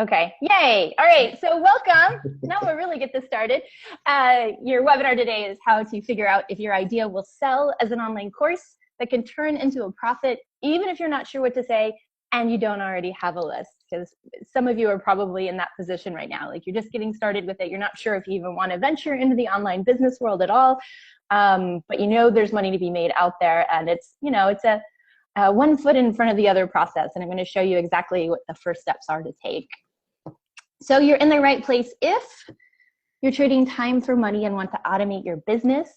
Okay, yay. All right, so welcome. Now we'll really get this started. Your webinar today is how to figure out if your idea will sell as an online course that can turn into a profit, even if you're not sure what to say and you don't already have a list. Because some of you are probably in that position right now. Like, you're just getting started with it. You're not sure if you even want to venture into the online business world at all. But you know there's money to be made out there, and it's a one foot in front of the other process. And I'm going to show you exactly what the first steps are to take. So you're in the right place if you're trading time for money and want to automate your business.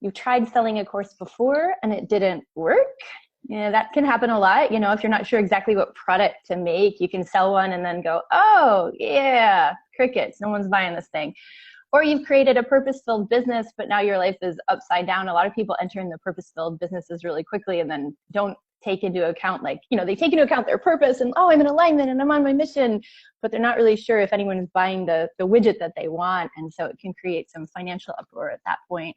You tried selling a course before and it didn't work. That can happen a lot. If you're not sure exactly what product to make, you can sell one and then go, oh yeah, crickets, no one's buying this thing. Or you've created a purpose-filled business, but now your life is upside down. A lot of people enter into purpose-filled businesses really quickly and then don't take into account, they take into account their purpose and, oh, I'm in alignment and I'm on my mission, but they're not really sure if anyone is buying the widget that they want. And so it can create some financial uproar at that point.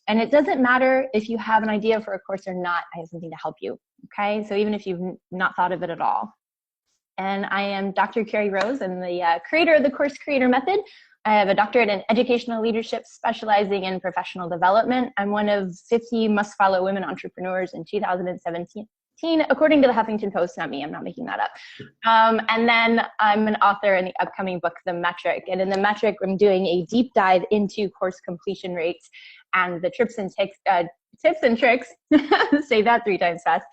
And it doesn't matter if you have an idea for a course or not, I have something to help you, okay? So even if you've not thought of it at all. And I am Dr. Carrie Rose. I'm the creator of the Course Creator Method. I have a doctorate in educational leadership specializing in professional development. I'm one of 50 must-follow women entrepreneurs in 2017, according to the Huffington Post, not me, I'm not making that up. And then I'm an author in the upcoming book, The Metric. And in The Metric, I'm doing a deep dive into course completion rates and the tips and tricks, say that 3 times fast,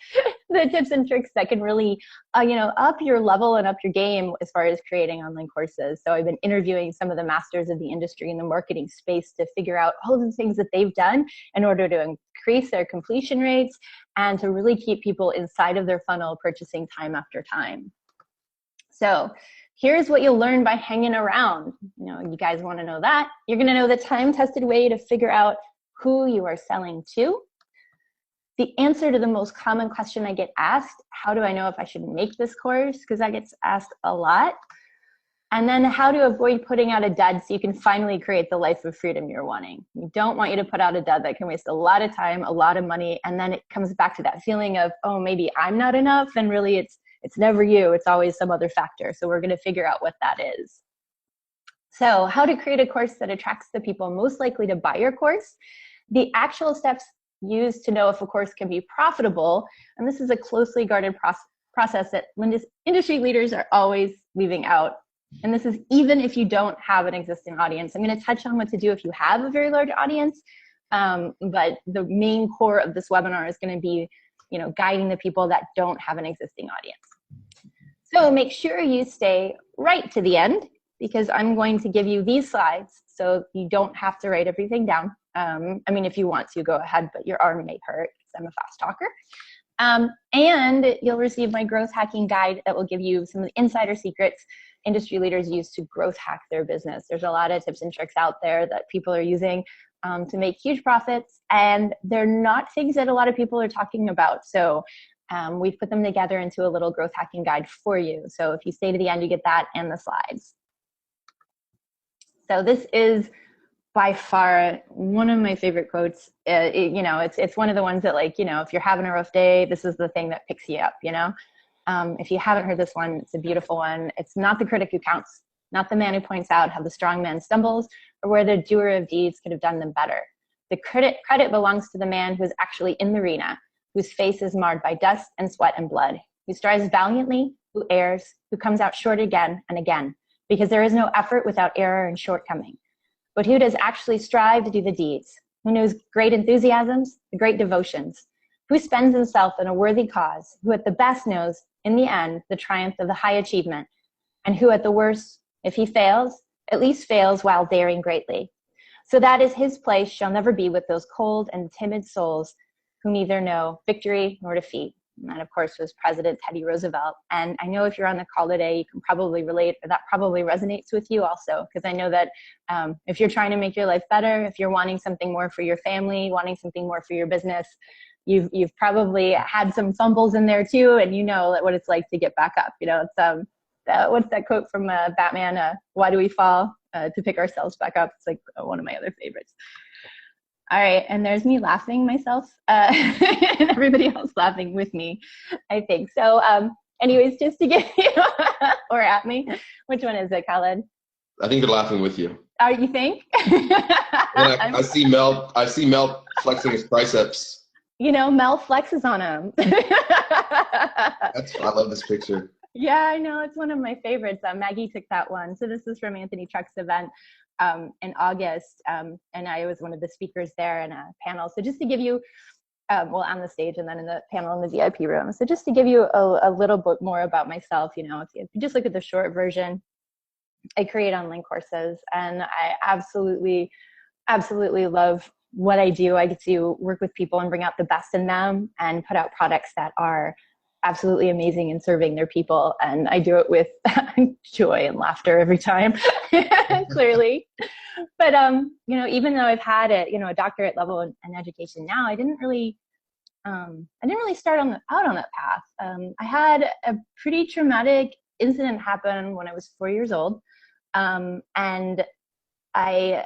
the tips and tricks that can really, up your level and up your game as far as creating online courses. So I've been interviewing some of the masters of the industry in the marketing space to figure out all the things that they've done in order to increase their completion rates and to really keep people inside of their funnel purchasing time after time. So here's what you'll learn by hanging around. You guys want to know that. You're going to know the time-tested way to figure out who you are selling to. The answer to the most common question I get asked, how do I know if I should make this course? Because that gets asked a lot. And then how to avoid putting out a dud so you can finally create the life of freedom you're wanting. We don't want you to put out a dud that can waste a lot of time, a lot of money, and then it comes back to that feeling of, oh, maybe I'm not enough, and really it's never you, it's always some other factor. So we're going to figure out what that is. So how to create a course that attracts the people most likely to buy your course. The actual steps used to know if a course can be profitable, and this is a closely guarded process that industry leaders are always leaving out. And this is even if you don't have an existing audience. I'm going to touch on what to do if you have a very large audience, but the main core of this webinar is going to be, guiding the people that don't have an existing audience. So make sure you stay right to the end, because I'm going to give you these slides so you don't have to write everything down. If you want to, go ahead, but your arm may hurt because I'm a fast talker. And you'll receive my growth hacking guide that will give you some of the insider secrets industry leaders use to growth hack their business. There's a lot of tips and tricks out there that people are using to make huge profits, and they're not things that a lot of people are talking about. So we've put them together into a little growth hacking guide for you. So if you stay to the end, you get that and the slides. So this is by far one of my favorite quotes. It's one of the ones that, if you're having a rough day, this is the thing that picks you up, If you haven't heard this one, it's a beautiful one. It's not the critic who counts, not the man who points out how the strong man stumbles or where the doer of deeds could have done them better. The credit belongs to the man who is actually in the arena, whose face is marred by dust and sweat and blood, who strives valiantly, who errs, who comes out short again and again, because there is no effort without error and shortcoming. But who does actually strive to do the deeds? Who knows great enthusiasms, the great devotions? Who spends himself in a worthy cause? Who at the best knows, in the end, the triumph of the high achievement? And who at the worst, if he fails, at least fails while daring greatly? So that is his place shall never be with those cold and timid souls who neither know victory nor defeat. And that, of course, was President Teddy Roosevelt. And I know if you're on the call today, you can probably relate, or that probably resonates with you also, because I know that if you're trying to make your life better, if you're wanting something more for your family, wanting something more for your business, you've probably had some fumbles in there too, and you know what it's like to get back up. It's what's that quote from Batman? Why do we fall? To pick ourselves back up. It's like one of my other favorites. All right, and there's me laughing myself, and everybody else laughing with me, I think. So Anyways, just to get you or at me. Which one is it, Khaled? I think they're laughing with you. Oh, you think? I see Mel flexing his triceps. You know, Mel flexes on him. I love this picture. Yeah, I know. It's one of my favorites. Maggie took that one. So this is from Anthony Truck's event in August. And I was one of the speakers there in a panel. So just to give you, well, on the stage and then in the panel in the VIP room. So just to give you a little bit more about myself, you know, if you just look at the short version, I create online courses, and I absolutely love what I do. I get to work with people and bring out the best in them and put out products that are absolutely amazing in serving their people. And I do it with joy and laughter every time, clearly. But, you know, even though I've had a doctorate level in education now, I didn't really start out on that path. I had a pretty traumatic incident happen when I was 4 years old. And I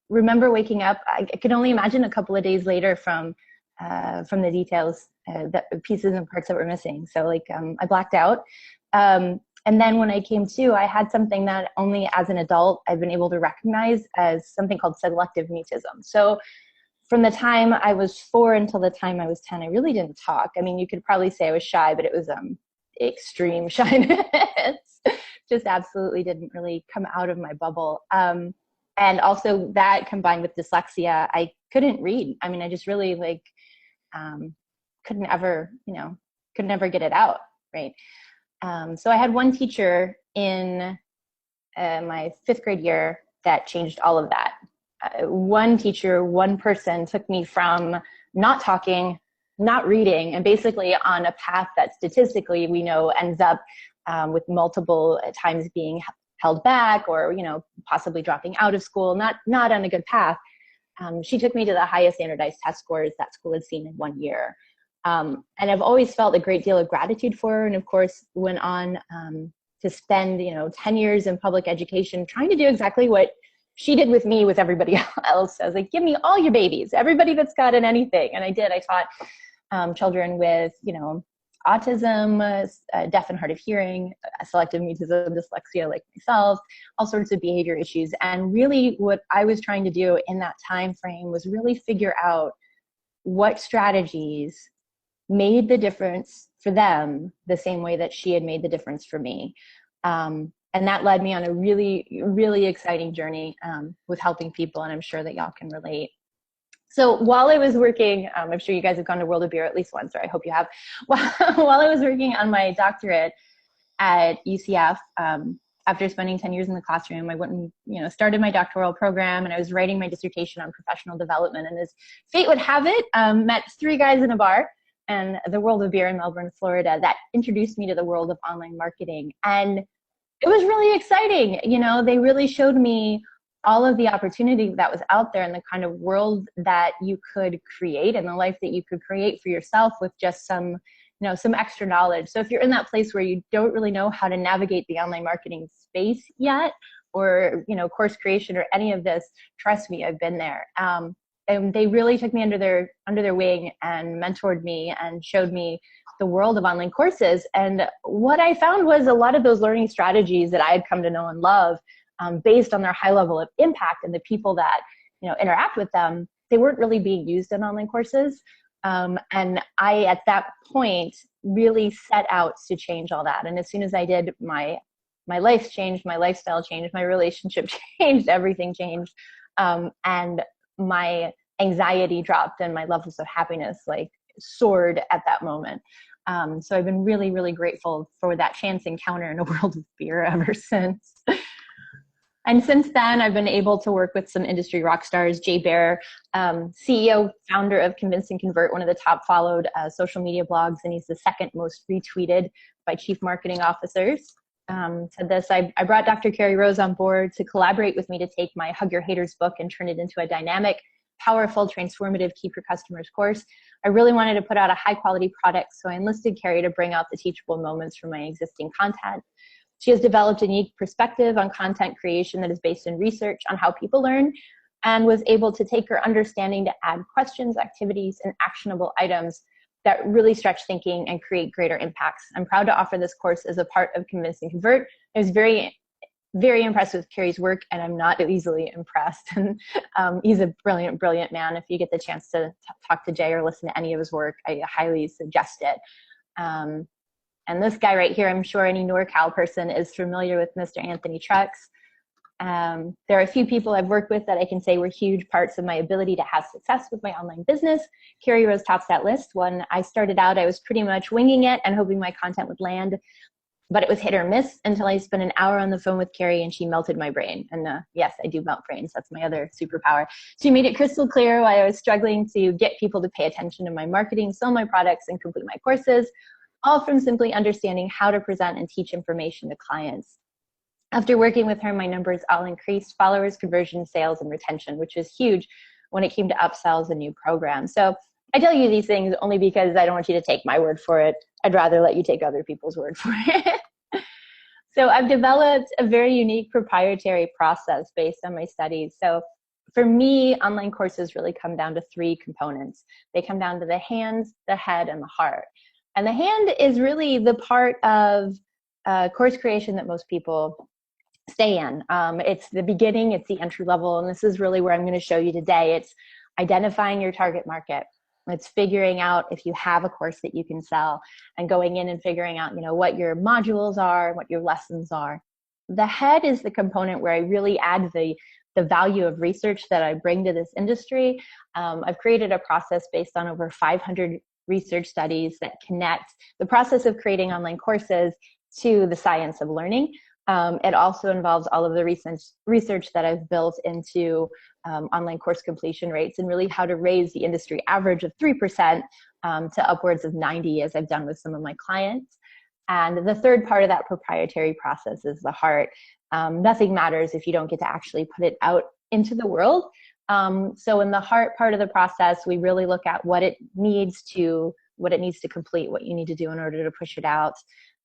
remember waking up. I could only imagine a couple of days later from the details, that pieces and parts that were missing. So like, I blacked out. And then when I came to, I had something that only as an adult I've been able to recognize as something called selective mutism. So from the time I was 4 until the time I was 10, I really didn't talk. I mean, you could probably say I was shy, but it was extreme shyness. Just absolutely didn't really come out of my bubble. And also that combined with dyslexia, I couldn't read. I mean, I just really couldn't ever get it out, right? So I had one teacher in my 5th grade year that changed all of that. One teacher, one person took me from not talking, not reading, and basically on a path that statistically we know ends up with multiple times being held back or, you know, possibly dropping out of school, not on a good path. She took me to the highest standardized test scores that school had seen in 1 year. And I've always felt a great deal of gratitude for her. And of course, went on to spend, 10 years in public education, trying to do exactly what she did with me, with everybody else. I was like, give me all your babies, everybody that's got an anything. And I did. I taught children with, autism, deaf and hard of hearing, selective mutism, dyslexia like myself, all sorts of behavior issues. And really what I was trying to do in that time frame was really figure out what strategies made the difference for them the same way that she had made the difference for me. And that led me on a really, really exciting journey with helping people. And I'm sure that y'all can relate. So while I was working, I'm sure you guys have gone to World of Beer at least once, or I hope you have. While I was working on my doctorate at UCF, after spending 10 years in the classroom, I went and started my doctoral program, and I was writing my dissertation on professional development. And as fate would have it, met 3 guys in a bar and the World of Beer in Melbourne, Florida, that introduced me to the world of online marketing. And it was really exciting. They really showed me all of the opportunity that was out there and the kind of world that you could create and the life that you could create for yourself with just some extra knowledge. So if you're in that place where you don't really know how to navigate the online marketing space yet, or, course creation or any of this, trust me, I've been there. And they really took me under their wing and mentored me and showed me the world of online courses. And what I found was a lot of those learning strategies that I had come to know and love, based on their high level of impact and the people that interact with them, they weren't really being used in online courses. And I, at that point, really set out to change all that. And as soon as I did, my life changed, my lifestyle changed, my relationship changed, everything changed. And my anxiety dropped and my levels of happiness soared at that moment. So I've been really, really grateful for that chance encounter in a world of beer ever since. And since then, I've been able to work with some industry rock stars. Jay Baer, CEO, founder of Convince and Convert, one of the top followed social media blogs, and he's the 2nd most retweeted by chief marketing officers. Said this, I brought Dr. Carrie Rose on board to collaborate with me to take my Hug Your Haters book and turn it into a dynamic, powerful, transformative Keep Your Customers course. I really wanted to put out a high quality product, so I enlisted Carrie to bring out the teachable moments from my existing content. She has developed a unique perspective on content creation that is based in research on how people learn, and was able to take her understanding to add questions, activities, and actionable items that really stretch thinking and create greater impacts. I'm proud to offer this course as a part of Convince and Convert. I was very impressed with Carrie's work, and I'm not easily impressed. And he's a brilliant, brilliant man. If you get the chance to talk to Jay or listen to any of his work, I highly suggest it. And this guy right here, I'm sure any NorCal person is familiar with Mr. Anthony Trucks. There are a few people I've worked with that I can say were huge parts of my ability to have success with my online business. Carrie rose tops that list. When I started out, I was pretty much winging it and hoping my content would land, but it was hit or miss until I spent an hour on the phone with Carrie and she melted my brain. And yes, I do melt brains. That's my other superpower. She made it crystal clear why I was struggling to get people to pay attention to my marketing, sell my products, and complete my courses, all from simply understanding how to present and teach information to clients. After working with her, my numbers all increased: followers, conversion, sales, and retention, which is huge when it came to upsells and new programs. So I tell you these things only because I don't want you to take my word for it. I'd rather let you take other people's word for it. So I've developed a very unique proprietary process based on my studies. So for me, online courses really come down to three components. They come down to the hands, the head, and the heart. And the hand is really the part of course creation that most people stay in. It's the beginning, it's the entry level, and this is really where I'm going to show you today. It's identifying your target market. It's figuring out if you have a course that you can sell, and going in and figuring out, what your modules are, what your lessons are. The head is the component where I really add the value of research that I bring to this industry. I've created a process based on over 500 research studies that connect the process of creating online courses to the science of learning. It also involves all of the research that I've built into online course completion rates, and really how to raise the industry average of 3% to upwards of 90%, as I've done with some of my clients. And the third part of that proprietary process is the heart. Nothing matters if you don't get to actually put it out into the world. So in the heart part of the process, we really look at what it needs to complete, what you need to do in order to push it out,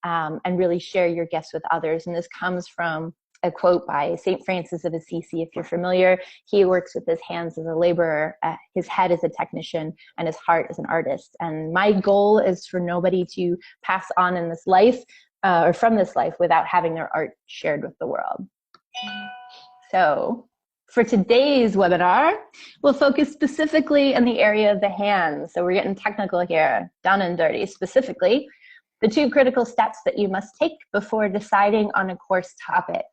and really share your gifts with others. And this comes from a quote by St. Francis of Assisi. If you're familiar, he works with his hands as a laborer, his head as a technician, and his heart as an artist. And my goal is for nobody to pass on in this life or from this life without having their art shared with the world. So for today's webinar, we'll focus specifically in the area of the hands. So we're getting technical here, down and dirty. Specifically, the 2 critical steps that you must take before deciding on a course topic.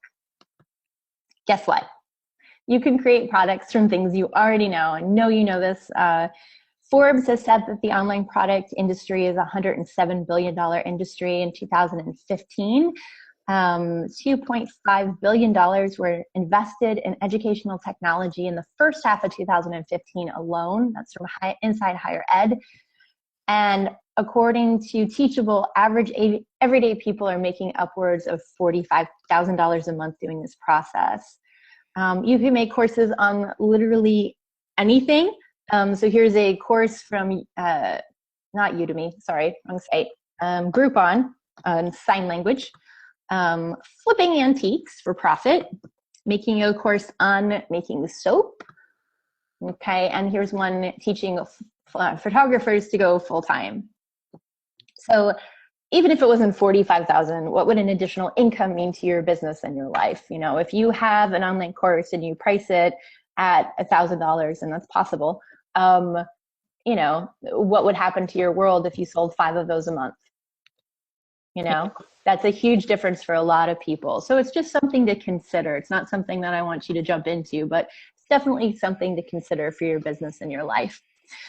Guess what? You can create products from things you already know. I know you know this. Forbes has said that the online product industry is a $107 billion industry in 2015. $2.5 billion were invested in educational technology in the first half of 2015 alone. That's from Inside Higher Ed. And according to Teachable, average everyday people are making upwards of $45,000 a month doing this process. You can make courses on literally anything. So here's a course from, not Udemy, sorry, wrong site, Groupon on sign language, flipping antiques for profit, making a course on making soap. Okay, and here's one teaching photographers to go full-time. So even if it wasn't 45,000, what would an additional income mean to your business and your life? If you have an online course and you price it at $1,000, and that's possible, what would happen to your world if you sold 5 of those a month? That's a huge difference for a lot of people. So it's just something to consider. It's not something that I want you to jump into, but it's definitely something to consider for your business and your life.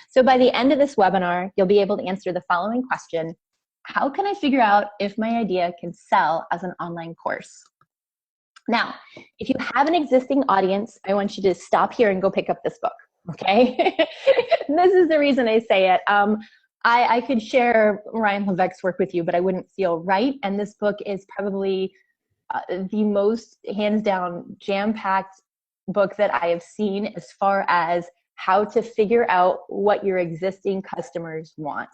So by the end of this webinar, you'll be able to answer the following question: how can I figure out if my idea can sell as an online course? Now, if you have an existing audience, I want you to stop here and go pick up this book, okay? This is the reason I say it. I could share Ryan Levesque's work with you, but I wouldn't feel right. And this book is probably the most hands down jam-packed book that I have seen as far as how to figure out what your existing customers want.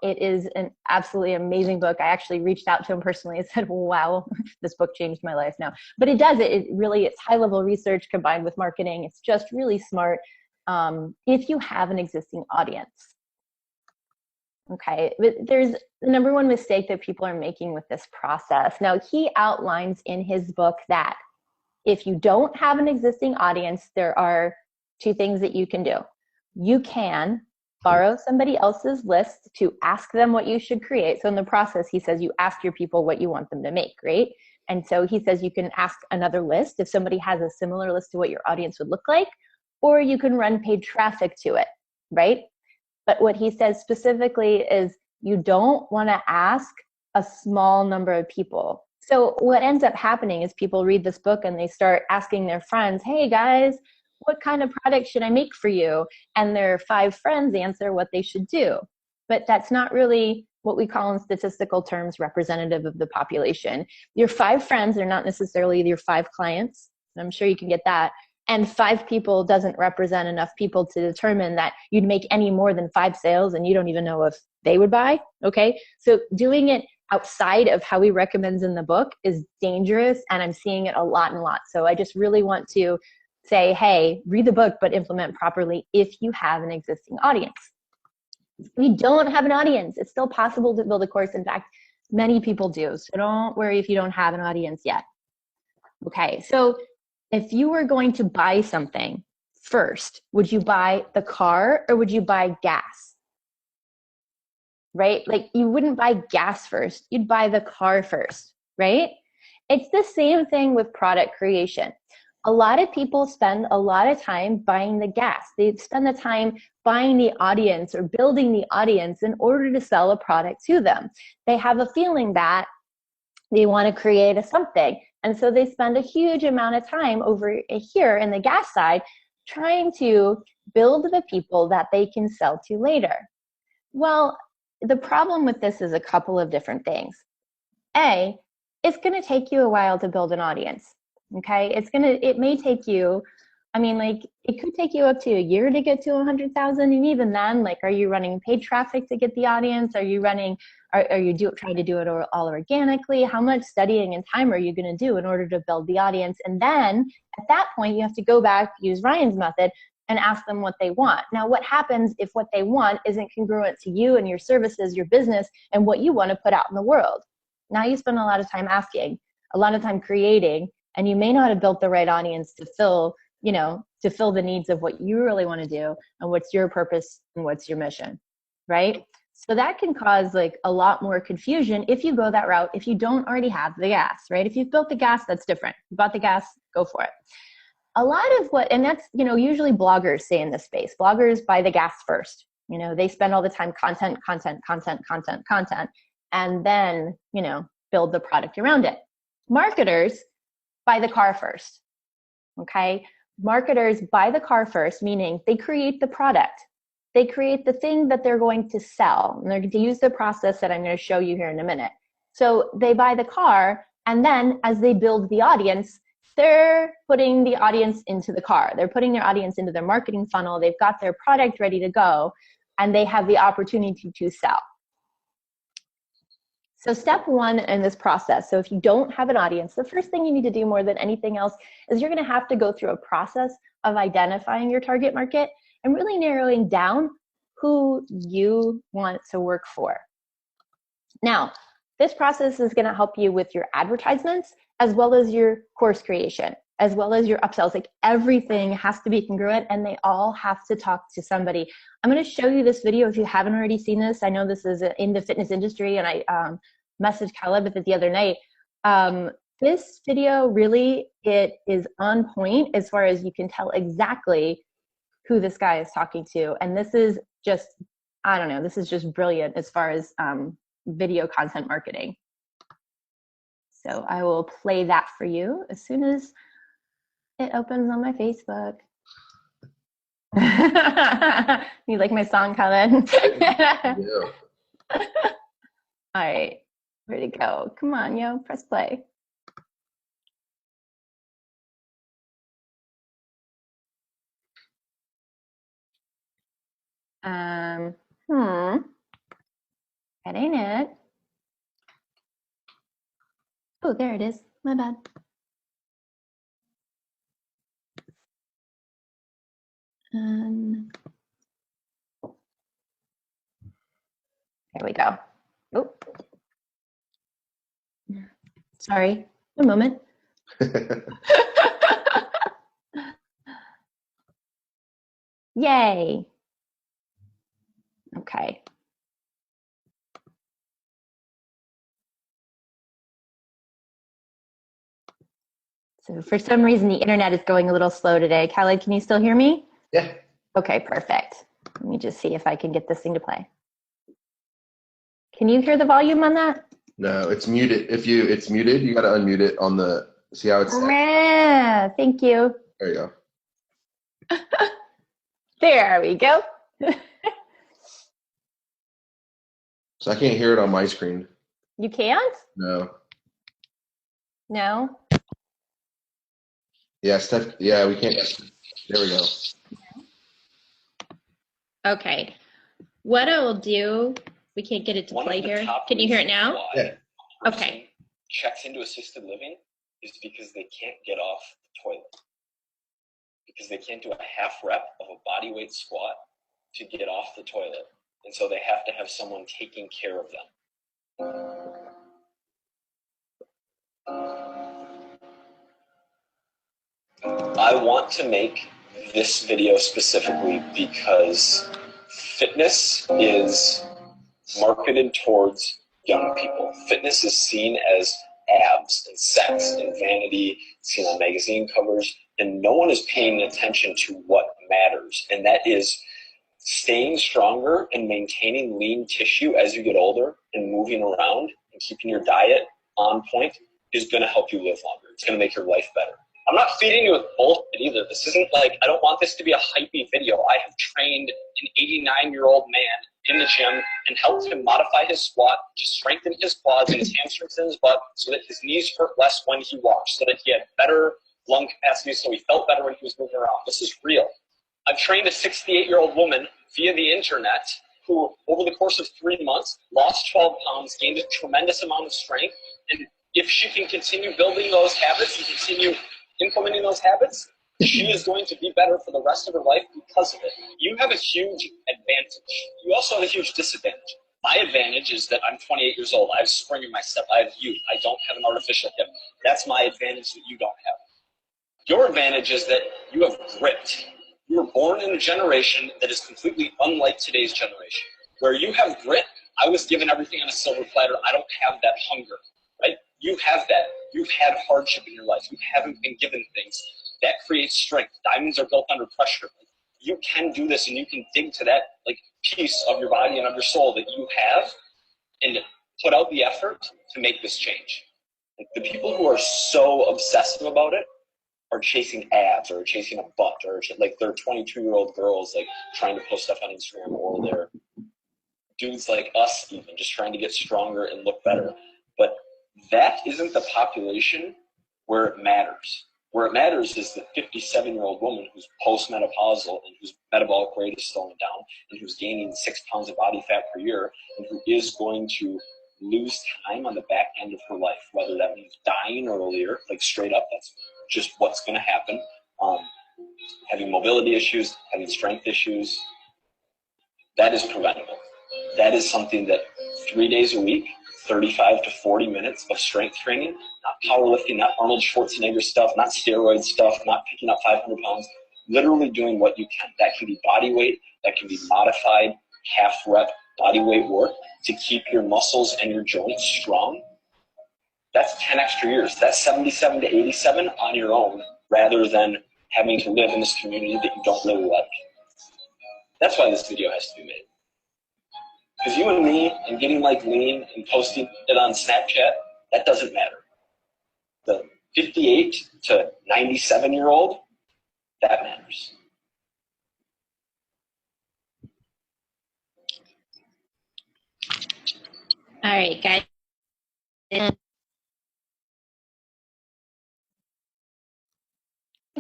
It is an absolutely amazing book. I actually reached out to him personally and said, wow, this book changed my life now. But it does, it's high-level research combined with marketing. It's just really smart if you have an existing audience. Okay, but there's the number one mistake that people are making with this process. Now, he outlines in his book that if you don't have an existing audience, there are two things that you can do. You can borrow somebody else's list to ask them what you should create. So in the process, he says you ask your people what you want them to make, right? And so he says you can ask another list if somebody has a similar list to what your audience would look like, or you can run paid traffic to it, right? But what he says specifically is you don't want to ask a small number of people. So what ends up happening is people read this book and they start asking their friends, hey guys, what kind of product should I make for you? And their 5 friends answer what they should do. But that's not really what we call in statistical terms representative of the population. Your 5 friends are not necessarily your 5 clients. I'm sure you can get that. And 5 people doesn't represent enough people to determine that you'd make any more than 5 sales and you don't even know if they would buy. Okay. So doing it outside of how he recommends in the book is dangerous. And I'm seeing it a lot and a lot. So I just really want to say, hey, read the book, but implement properly if you have an existing audience. If you don't have an audience, it's still possible to build a course. In fact, many people do. So don't worry if you don't have an audience yet. Okay. So if you were going to buy something first, would you buy the car or would you buy gas? Right? Like you wouldn't buy gas first, you'd buy the car first, right? It's the same thing with product creation. A lot of people spend a lot of time buying the gas. They spend the time buying the audience or building the audience in order to sell a product to them. They have a feeling that they want to create a something. And so they spend a huge amount of time over here in the gas side trying to build the people that they can sell to later. Well, the problem with this is a couple of different things. A, it's going to take you a while to build an audience. Okay. It may take you, I mean, like it could take you up to a year to get to 100,000. And even then, like, are you running paid traffic to get the audience? Are you trying to do it all organically? How much studying and time are you going to do in order to build the audience? And then at that point, you have to go back, use Ryan's method and ask them what they want. Now, what happens if what they want isn't congruent to you and your services, your business, and what you want to put out in the world? Now you spend a lot of time asking, a lot of time creating, and you may not have built the right audience to fill the needs of what you really want to do and what's your purpose and what's your mission, right? So that can cause like a lot more confusion if you go that route, if you don't already have the gas, right? If you've built the gas, that's different. You bought the gas, go for it. A lot of and that's, usually bloggers say in this space, bloggers buy the gas first. They spend all the time content, and then, build the product around it. Marketers buy the car first. Okay. Marketers buy the car first, meaning they create the product. They create the thing that they're going to sell. And they're going to use the process that I'm going to show you here in a minute. So they buy the car, and then as they build the audience, they're putting the audience into the car. They're putting their audience into their marketing funnel. They've got their product ready to go, and they have the opportunity to sell. So step 1 in this process, so if you don't have an audience, the first thing you need to do more than anything else is you're going to have to go through a process of identifying your target market and really narrowing down who you want to work for. Now, this process is going to help you with your advertisements as well as your course creation, as well as your upsells. Like everything has to be congruent and they all have to talk to somebody. I'm going to show you this video if you haven't already seen this. I know this is in the fitness industry, and I messaged Caleb with it the other night. This video really, it is on point as far as you can tell exactly who this guy is talking to. And this is just, I don't know, this is just brilliant as far as video content marketing. So I will play that for you as soon as it opens on my Facebook. You like my song, Colin? Yeah. All right, where'd it go? Come on, yo, press play. That ain't it. Oh, there it is. My bad. There we go. Oh, sorry. One moment. Yay. Okay. So for some reason, the internet is going a little slow today. Khaled, can you still hear me? Yeah. Okay, perfect. Let me just see if I can get this thing to play. Can you hear the volume on that? No, it's muted. It's muted, you got to unmute it on the. See how it's. Yeah, thank you. There you go. There we go. So I can't hear it on my screen. You can't? No. No? Yeah, Steph. Yeah, we can't. There we go. Okay. What I will do, we can't get it to play here. Can you hear it now? Yeah. Okay. Checks into assisted living is because they can't get off the toilet. Because they can't do a half rep of a body weight squat to get off the toilet. And so they have to have someone taking care of them. I want to make this video specifically because fitness is marketed towards young people. Fitness is seen as abs and sex and vanity, seen on magazine covers, and no one is paying attention to what matters, and that is staying stronger and maintaining lean tissue as you get older and moving around and keeping your diet on point is going to help you live longer. It's going to make your life better. I'm not feeding you with bullshit either. This isn't like, I don't want this to be a hypey video. I have trained an 89-year-old man in the gym and helped him modify his squat to strengthen his quads and his hamstrings and his butt so that his knees hurt less when he walked, so that he had better lung capacity, so he felt better when he was moving around. This is real. I've trained a 68-year-old woman via the internet who, over the course of 3 months, lost 12 pounds, gained a tremendous amount of strength, and if she can continue building those habits and continue implementing those habits, she is going to be better for the rest of her life because of it. You have a huge advantage. You also have a huge disadvantage. My advantage is that I'm 28 years old. I have spring in my step. I have youth. I don't have an artificial hip. That's my advantage that you don't have. Your advantage is that you have grit. You were born in a generation that is completely unlike today's generation. Where you have grit, I was given everything on a silver platter. I don't have that hunger, right? You have that. You've had hardship in your life. You haven't been given things. That creates strength. Diamonds are built under pressure. You can do this, and you can dig to that piece of your body and of your soul that you have and put out the effort to make this change. The people who are so obsessive about it are chasing abs or chasing a butt, or they're 22-year-old girls trying to post stuff on Instagram, or they're dudes like us even just trying to get stronger and look better. But that isn't the population where it matters. Where it matters is the 57-year-old woman who's postmenopausal and whose metabolic rate is slowing down and who's gaining 6 pounds of body fat per year and who is going to lose time on the back end of her life, whether that means dying earlier, straight up, that's just what's going to happen. Having mobility issues, having strength issues, that is preventable. That is something that 3 days a week, 35 to 40 minutes of strength training, not powerlifting, not Arnold Schwarzenegger stuff, not steroid stuff, not picking up 500 pounds, literally doing what you can. That can be body weight, that can be modified half rep body weight work to keep your muscles and your joints strong. That's 10 extra years. That's 77 to 87 on your own, rather than having to live in this community that you don't really like. That's why this video has to be made. Because you and me and getting lean and posting it on Snapchat, that doesn't matter. The 58 to 97-year-old, that matters. All right, guys.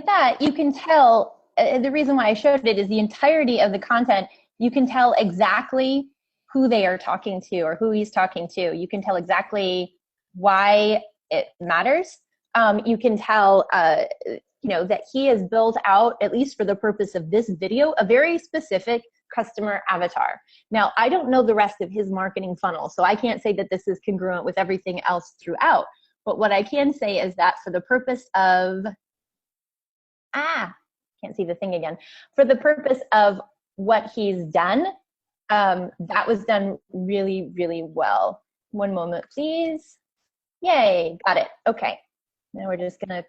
That you can tell, the reason why I showed it is the entirety of the content, you can tell exactly who they are talking to or who he's talking to. You can tell exactly why it matters. You can tell, that he has built out, at least for the purpose of this video, a very specific customer avatar. Now, I don't know the rest of his marketing funnel, so I can't say that this is congruent with everything else throughout. But what I can say is that for the purpose of, can't see the thing again. For the purpose of what he's done, that was done really, really well. One moment, please. Yay, got it. Okay. Now we're just gonna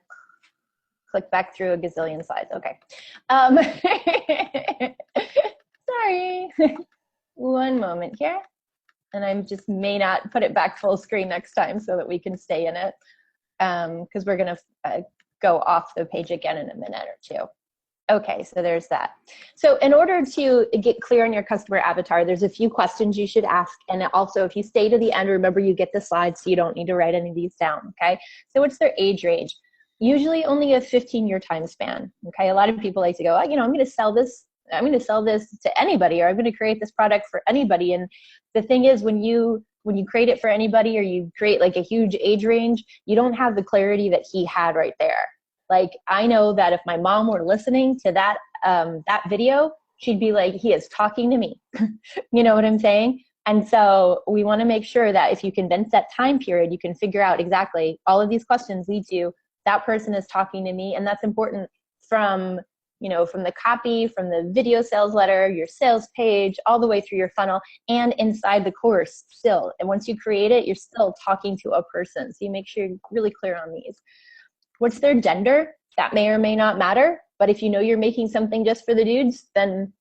click back through a gazillion slides. Okay. Sorry. One moment here. And I just may not put it back full screen next time so that we can stay in it. Because we're gonna go off the page again in a minute or two. Okay, so there's that. So in order to get clear on your customer avatar, there's a few questions you should ask. And also, if you stay to the end, remember you get the slides, so you don't need to write any of these down, okay? So what's their age range? Usually only a 15-year time span, okay? A lot of people like to go, oh, you know, I'm going to sell this to anybody, or I'm going to create this product for anybody. And the thing is, when you create it for anybody, or you create like a huge age range, you don't have the clarity that he had right there. Like, I know that if my mom were listening to that video, she'd be like, he is talking to me. You know what I'm saying? And so we want to make sure that if you condense that time period, you can figure out exactly all of these questions lead to that person is talking to me. And that's important from the copy, from the video sales letter, your sales page, all the way through your funnel and inside the course still. And once you create it, you're still talking to a person. So you make sure you're really clear on these. What's their gender? That may or may not matter. But if you know you're making something just for the dudes, then,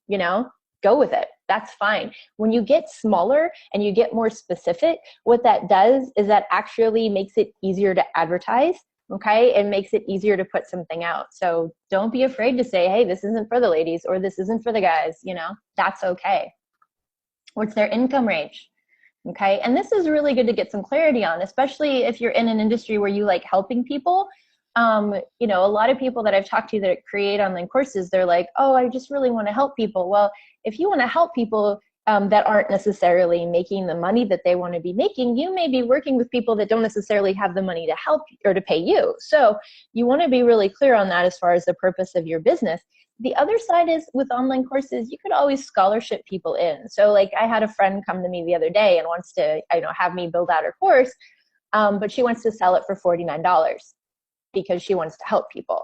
go with it. That's fine. When you get smaller and you get more specific, what that does is that actually makes it easier to advertise. Okay, it makes it easier to put something out. So don't be afraid to say, hey, this isn't for the ladies, or this isn't for the guys, that's okay. What's their income range? Okay, and this is really good to get some clarity on, especially if you're in an industry where you like helping people. A lot of people that I've talked to that create online courses, they're like, oh, I just really want to help people. Well, if you want to help people that aren't necessarily making the money that they want to be making, you may be working with people that don't necessarily have the money to help or to pay you. So you want to be really clear on that as far as the purpose of your business. The other side is with online courses, you could always scholarship people in. So like I had a friend come to me the other day and wants to, have me build out her course, but she wants to sell it for $49 because she wants to help people.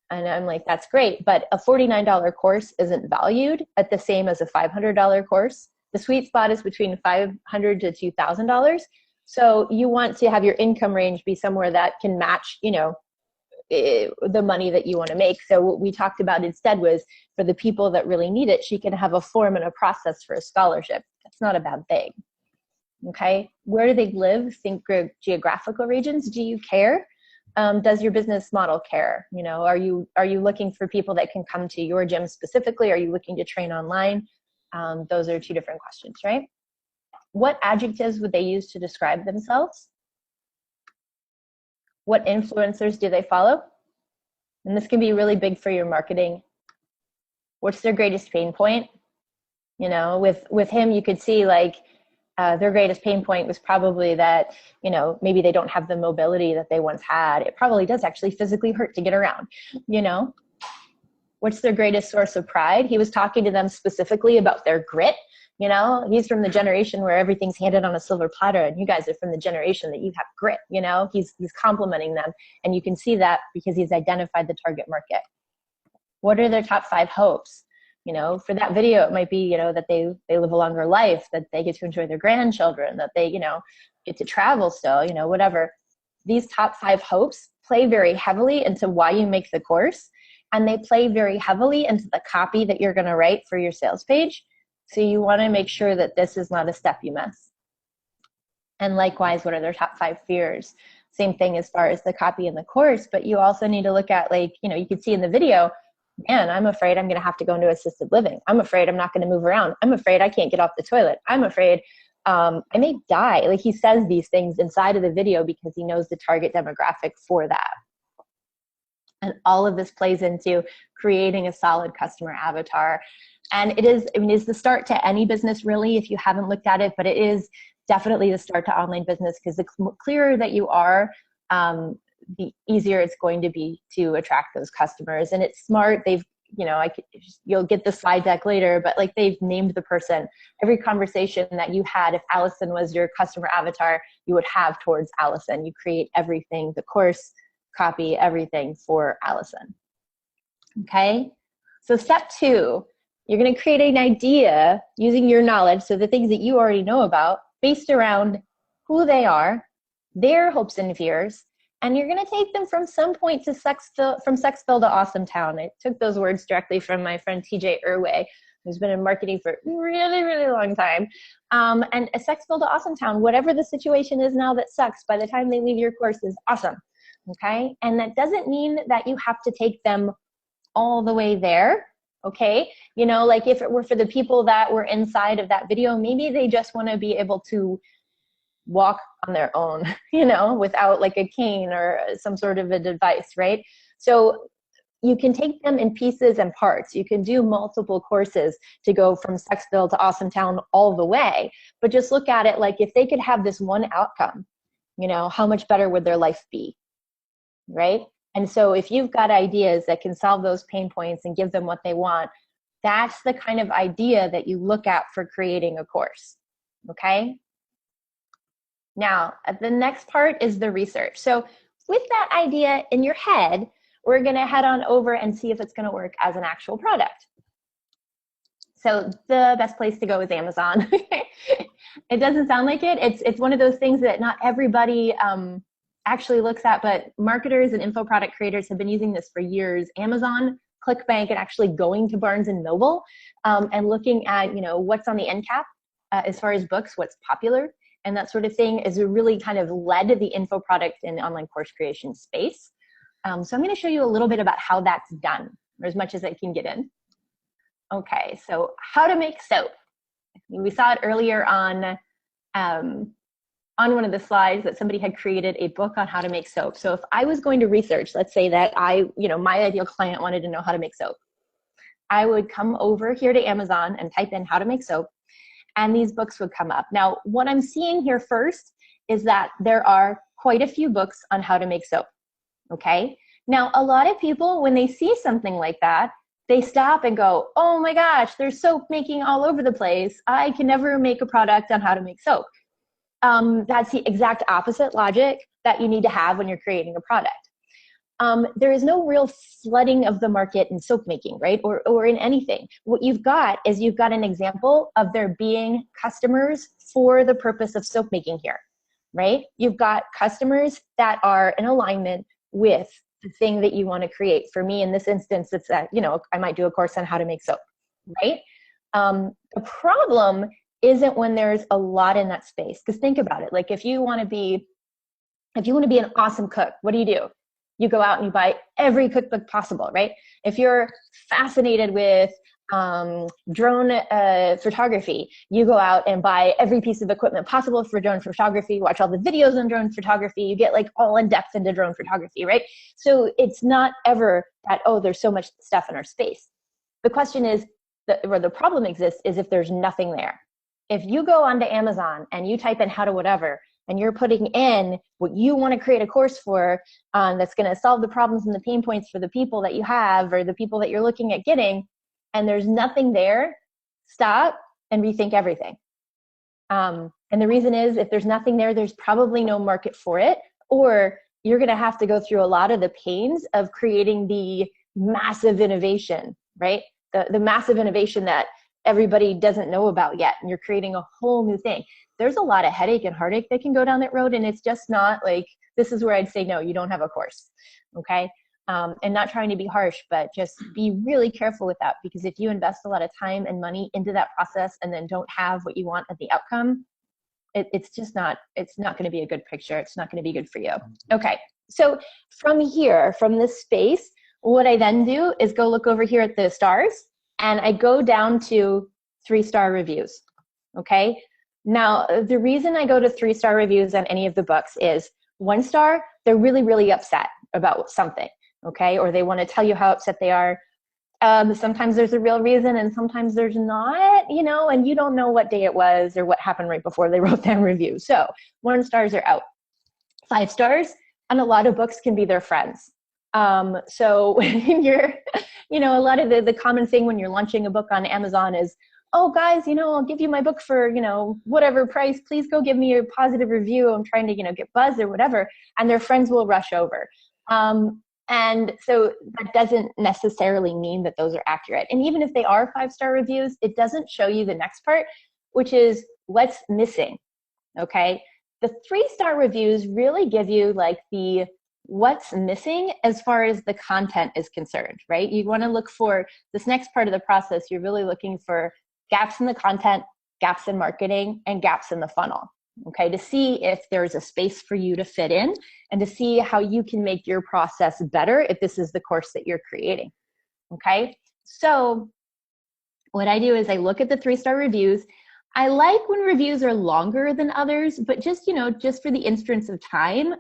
And I'm like, that's great, but a $49 course isn't valued at the same as a $500 course. The sweet spot is between $500 to $2,000. So you want to have your income range be somewhere that can match, the money that you want to make. So what we talked about instead was for the people that really need it, she can have a form and a process for a scholarship. That's not a bad thing. Okay. Where do they live? Think geographical regions. Do you care? Does your business model care? Are you looking for people that can come to your gym specifically? Are you looking to train online? Those are two different questions, right? What adjectives would they use to describe themselves? What influencers do they follow? And this can be really big for your marketing. What's their greatest pain point? With him, you could see like, their greatest pain point was probably that, maybe they don't have the mobility that they once had. It probably does actually physically hurt to get around, What's their greatest source of pride? He was talking to them specifically about their grit. He's from the generation where everything's handed on a silver platter, and you guys are from the generation that you have grit. He's complimenting them, and you can see that because he's identified the target market. What are their top 5 hopes? For that video, it might be, that they live a longer life, that they get to enjoy their grandchildren, that they, get to travel still, whatever. These top 5 hopes play very heavily into why you make the course, and they play very heavily into the copy that you're going to write for your sales page. So you want to make sure that this is not a step you miss. And likewise, what are their top 5 fears? Same thing as far as the copy in the course, but you also need to look at, like, you can see in the video, man, I'm afraid I'm going to have to go into assisted living. I'm afraid I'm not going to move around. I'm afraid I can't get off the toilet. I'm afraid I may die. Like, he says these things inside of the video because he knows the target demographic for that. And all of this plays into creating a solid customer avatar. And it's the start to any business, really, if you haven't looked at it, but it is definitely the start to online business, because the clearer that you are, the easier it's going to be to attract those customers. And it's smart. They've, you'll get the slide deck later, but like they've named the person. Every conversation that you had, if Allison was your customer avatar, you would have towards Allison. You create everything, the course, copy, everything for Allison. Okay, so step 2, you're going to create an idea using your knowledge, so the things that you already know about, based around who they are, their hopes and fears, and you're going to take them from some point to from Sexville to Awesome Town. I took those words directly from my friend TJ Irway, who's been in marketing for a really, really long time. And a Sexville to Awesome Town, whatever the situation is now that sucks, by the time they leave your course is awesome. Okay, and that doesn't mean that you have to take them all the way there. Okay, like if it were for the people that were inside of that video, maybe they just want to be able to walk on their own, without like a cane or some sort of a device, right? So you can take them in pieces and parts. You can do multiple courses to go from Sexville to Awesome Town all the way, but just look at it like if they could have this one outcome, how much better would their life be, right? And so if you've got ideas that can solve those pain points and give them what they want, that's the kind of idea that you look at for creating a course, okay? Now, the next part is the research. So with that idea in your head, we're gonna head on over and see if it's gonna work as an actual product. So the best place to go is Amazon. It doesn't sound like it. It's one of those things that not everybody actually looks at, but marketers and info product creators have been using this for years. Amazon, ClickBank, and actually going to Barnes and Noble and looking at what's on the end cap as far as books, what's popular, and that sort of thing is really kind of led the info product and online course creation space. So I'm going to show you a little bit about how that's done, or as much as I can get in. Okay, so how to make soap. We saw it earlier on one of the slides that somebody had created a book on how to make soap. So if I was going to research, let's say that my ideal client wanted to know how to make soap, I would come over here to Amazon and type in how to make soap, and these books would come up. Now, what I'm seeing here first is that there are quite a few books on how to make soap, okay? Now, a lot of people, when they see something like that, they stop and go, oh my gosh, there's soap making all over the place. I can never make a product on how to make soap. That's the exact opposite logic that you need to have when you're creating a product. There is no real flooding of the market in soap making, right? Or in anything. What you've got is you've got an example of there being customers for the purpose of soap making here, right? You've got customers that are in alignment with the thing that you want to create. For me, in this instance, it's that, I might do a course on how to make soap, right? The problem isn't when there's a lot in that space. Because think about it, like if you want to be an awesome cook, what do? You go out and you buy every cookbook possible, right? If you're fascinated with drone photography, you go out and buy every piece of equipment possible for drone photography, watch all the videos on drone photography, you get like all in depth into drone photography, right? So it's not ever that, oh, there's so much stuff in our space. The question is, where the problem exists is if there's nothing there. If you go onto Amazon and you type in how to whatever, and you're putting in what you want to create a course for that's going to solve the problems and the pain points for the people that you have or the people that you're looking at getting, and there's nothing there, stop and rethink everything. And the reason is if there's nothing there, there's probably no market for it, or you're going to have to go through a lot of the pains of creating the massive innovation, right? The massive innovation that everybody doesn't know about yet, and you're creating a whole new thing. There's a lot of headache and heartache that can go down that road, and it's just not like, this is where I'd say, no, you don't have a course, okay? And not trying to be harsh, but just be really careful with that, because if you invest a lot of time and money into that process and then don't have what you want at the outcome, it's not going to be a good picture. It's not going to be good for you. Okay, so from here, from this space, what I then do is go look over here at the stars, and I go down to 3-star reviews, okay? Now, the reason I go to 3-star reviews on any of the books is 1 star, they're really, really upset about something, okay? Or they want to tell you how upset they are. Sometimes there's a real reason and sometimes there's not, and you don't know what day it was or what happened right before they wrote that review. So 1 stars are out. 5 stars, and a lot of books can be their friends. So when you're, a lot of the common thing when you're launching a book on Amazon is, oh guys, I'll give you my book for, whatever price, please go give me a positive review. I'm trying to, get buzz or whatever. And their friends will rush over. And so that doesn't necessarily mean that those are accurate. And even if they are 5-star reviews, it doesn't show you the next part, which is what's missing. Okay. The 3-star reviews really give you like the what's missing as far as the content is concerned, right? You want to look for this next part of the process. You're really looking for gaps in the content, gaps in marketing, and gaps in the funnel, okay, to see if there's a space for you to fit in and to see how you can make your process better if this is the course that you're creating, okay? So what I do is I look at the 3-star reviews. I like when reviews are longer than others, but just, just for the interest of time,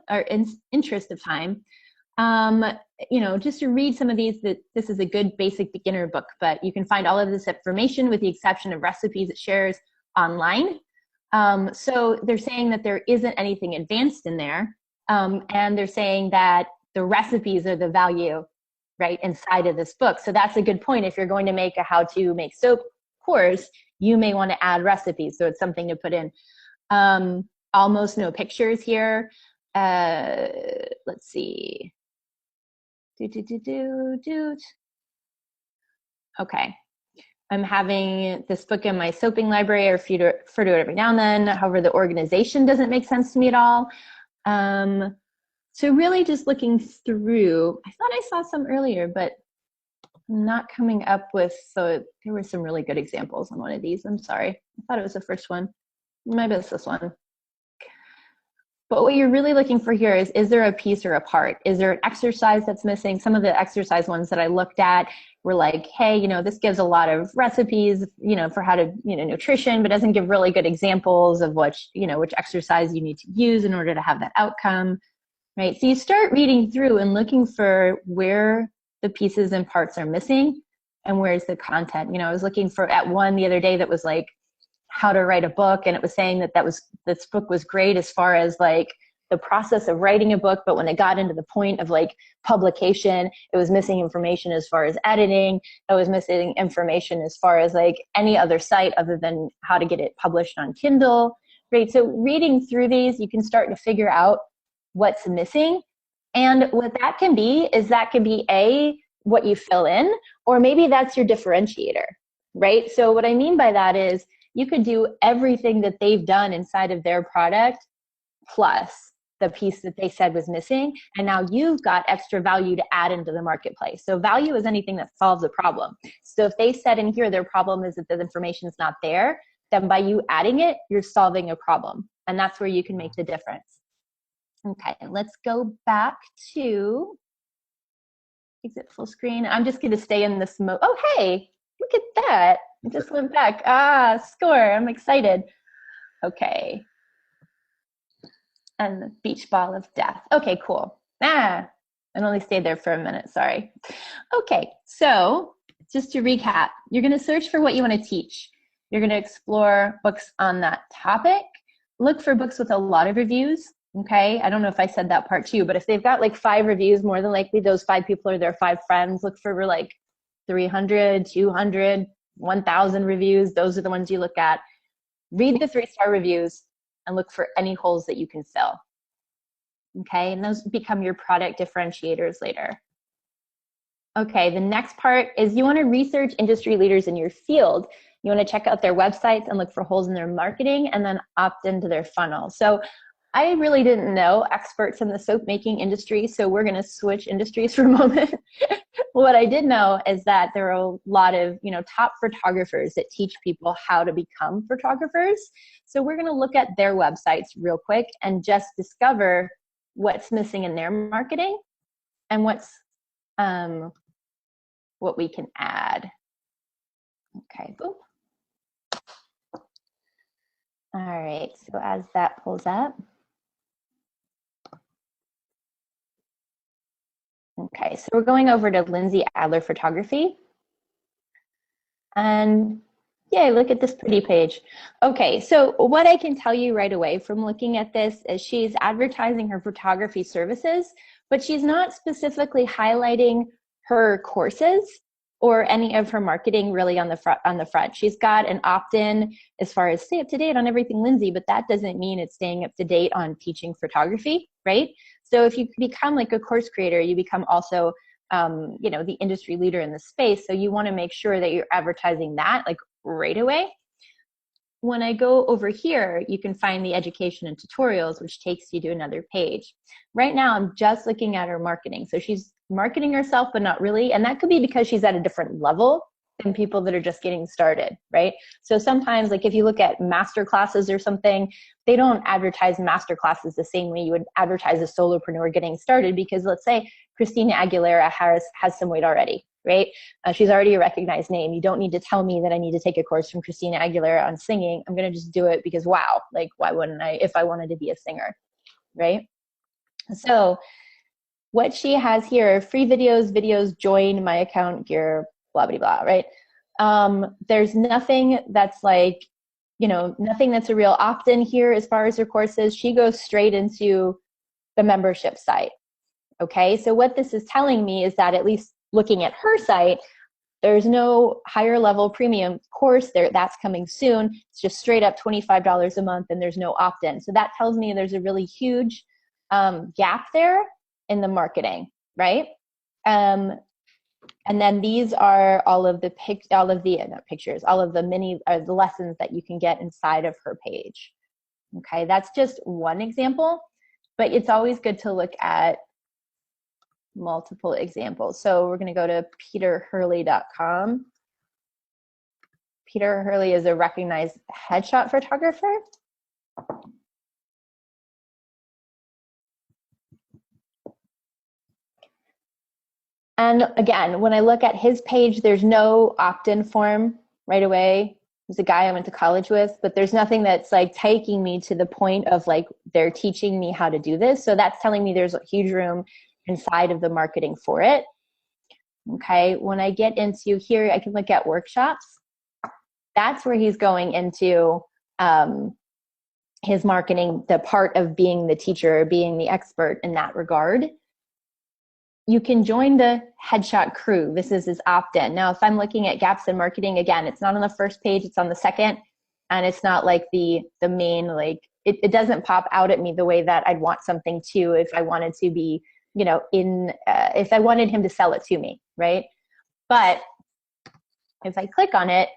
just to read some of these, that this is a good basic beginner book, but you can find all of this information with the exception of recipes it shares online. So they're saying that there isn't anything advanced in there. And they're saying that the recipes are the value, right, inside of this book. So that's a good point. If you're going to make a how to make soap course, you may want to add recipes. So it's something to put in. Almost no pictures here. Let's see. Okay. I'm having this book in my soaping library. I refer to it every now and then. However, the organization doesn't make sense to me at all. So really just looking through, I thought I saw some earlier, but I'm not coming up with, so there were some really good examples on one of these. I'm sorry. I thought it was the first one. Maybe it's this one. But what you're really looking for here is there a piece or a part? Is there an exercise that's missing? Some of the exercise ones that I looked at were like, hey, this gives a lot of recipes, for how to, nutrition, but doesn't give really good examples of which exercise you need to use in order to have that outcome, right? So you start reading through and looking for where the pieces and parts are missing and where's the content. I was looking at one the other day that was like how to write a book, and it was saying that this book was great as far as like the process of writing a book, but when it got into the point of like publication, it was missing information as far as editing. It was missing information as far as like any other site other than how to get it published on Kindle, right? So reading through these, you can start to figure out what's missing. And what that can be is what you fill in, or maybe that's your differentiator, right? So what I mean by that is you could do everything that they've done inside of their product plus the piece that they said was missing, and now you've got extra value to add into the marketplace. So value is anything that solves a problem. So if they said in here their problem is that the information is not there, then by you adding it, you're solving a problem. And that's where you can make the difference. Okay, let's go back to exit full screen. I'm just going to stay in this mode. Oh, hey, look at that. I just went back. Score. I'm excited. Okay. And the beach ball of death. Okay, cool. I only stayed there for a minute. Sorry. Okay, so just to recap, you're going to search for what you want to teach. You're going to explore books on that topic. Look for books with a lot of reviews. Okay, I don't know if I said that part too, but if they've got like 5 reviews, more than likely those 5 people are their 5 friends. Look for like 300, 200, 1,000 reviews. Those are the ones you look at. Read the 3-star reviews and look for any holes that you can fill. Okay, and those become your product differentiators later. Okay, the next part is you want to research industry leaders in your field. You want to check out their websites and look for holes in their marketing and then opt into their funnel. So I really didn't know experts in the soap making industry, so we're going to switch industries for a moment. What I did know is that there are a lot of, top photographers that teach people how to become photographers. So we're going to look at their websites real quick and just discover what's missing in their marketing and what we can add. Okay, boom. All right, so as that pulls up. Okay, so we're going over to Lindsay Adler Photography. And yay, look at this pretty page. Okay, so what I can tell you right away from looking at this is she's advertising her photography services but she's not specifically highlighting her courses or any of her marketing really on the front. She's got an opt-in as far as stay up to date on everything Lindsay, but that doesn't mean it's staying up to date on teaching photography, right? So if you become like a course creator, you become also the industry leader in the space. So you want to make sure that you're advertising that like right away. When I go over here, you can find the education and tutorials, which takes you to another page. Right now, I'm just looking at her marketing. So she's marketing herself, but not really. And that could be because she's at a different level than people that are just getting started, right? So sometimes, like if you look at master classes or something, they don't advertise master classes the same way you would advertise a solopreneur getting started, because let's say Christina Aguilera has some weight already, right? She's already a recognized name. You don't need to tell me that I need to take a course from Christina Aguilera on singing. I'm going to just do it because, wow, like why wouldn't I if I wanted to be a singer, right? So what she has here, free videos, join my account, gear, blah, blah, blah, right? There's nothing that's like, nothing that's a real opt-in here as far as her courses. She goes straight into the membership site, okay? So what this is telling me is that, at least looking at her site, there's no higher level premium course there that's coming soon. It's just straight up $25 a month, and there's no opt-in. So that tells me there's a really huge gap there in the marketing, right? And then these are all of the the lessons that you can get inside of her page. Okay, that's just one example, but it's always good to look at multiple examples. So we're going to go to peterhurley.com. Peter Hurley is a recognized headshot photographer. And again, when I look at his page, there's no opt-in form right away. He's a guy I went to college with, but there's nothing that's like taking me to the point of like they're teaching me how to do this. So that's telling me there's a huge room inside of the marketing for it. Okay, when I get into here, I can look at workshops. That's where he's going into his marketing, the part of being the teacher, being the expert in that regard. You can join the headshot crew. This is his opt-in. Now, if I'm looking at gaps in marketing, again, it's not on the first page, it's on the second, and it's not like the main, like, it doesn't pop out at me the way that I'd want something to if I wanted to be, if I wanted him to sell it to me, right? But if I click on it,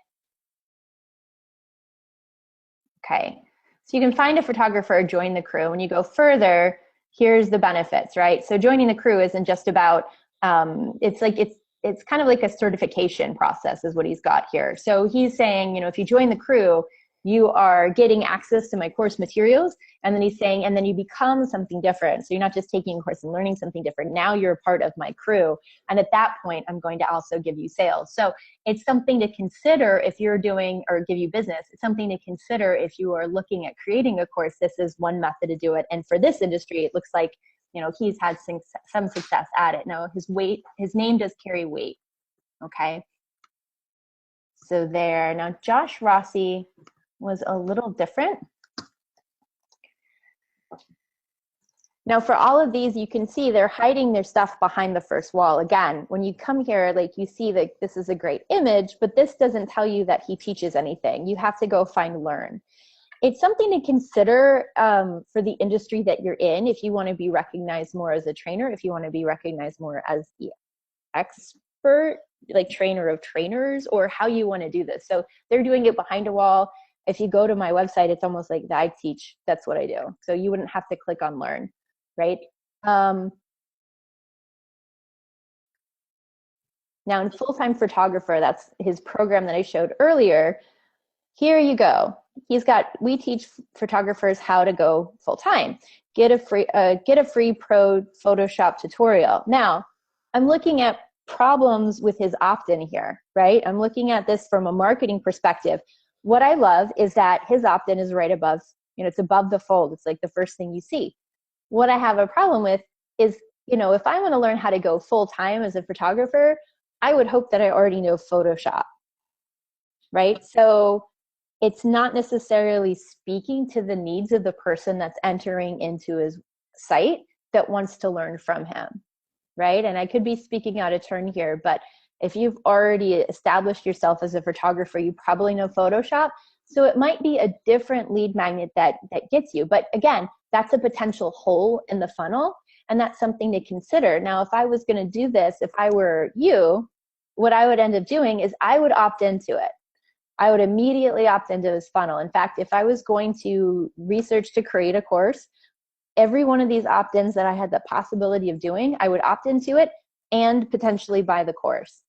okay, so you can find a photographer, join the crew. When you go further, here's the benefits, right? So joining the crew isn't just about, it's kind of like a certification process is what he's got here. So he's saying, if you join the crew, you are getting access to my course materials. And then he's saying, and then you become something different. So you're not just taking a course and learning something different. Now you're a part of my crew. And at that point, I'm going to also give you sales. So it's something to consider if you're doing, or give you business. It's something to consider if you are looking at creating a course. This is one method to do it. And for this industry, it looks like, he's had some success at it. Now his name does carry weight. Okay. So there. Now Josh Rossi was a little different. Now for all of these, you can see they're hiding their stuff behind the first wall. Again, when you come here, like you see that this is a great image, but this doesn't tell you that he teaches anything. You have to go find learn. It's something to consider for the industry that you're in. If you want to be recognized more as a trainer, if you want to be recognized more as the expert, like trainer of trainers, or how you want to do this. So they're doing it behind a wall. If you go to my website, it's almost like I teach, that's what I do. So you wouldn't have to click on learn, right? Now in full-time photographer, that's his program that I showed earlier. Here you go. We teach photographers how to go full-time. Get a free pro Photoshop tutorial. Now, I'm looking at problems with his opt-in here, right? I'm looking at this from a marketing perspective. What I love is that his opt-in is right above, it's above the fold. It's like the first thing you see. What I have a problem with is, if I want to learn how to go full-time as a photographer, I would hope that I already know Photoshop, right? So it's not necessarily speaking to the needs of the person that's entering into his site. that wants to learn from him, right? And I could be speaking out of turn here, but if you've already established yourself as a photographer, you probably know Photoshop. So it might be a different lead magnet that gets you. But again, that's a potential hole in the funnel, and that's something to consider. Now, if I was going to do this, if I were you, what I would end up doing is I would opt into it. I would immediately opt into this funnel. In fact, if I was going to research to create a course, every one of these opt-ins that I had the possibility of doing, I would opt into it and potentially buy the course,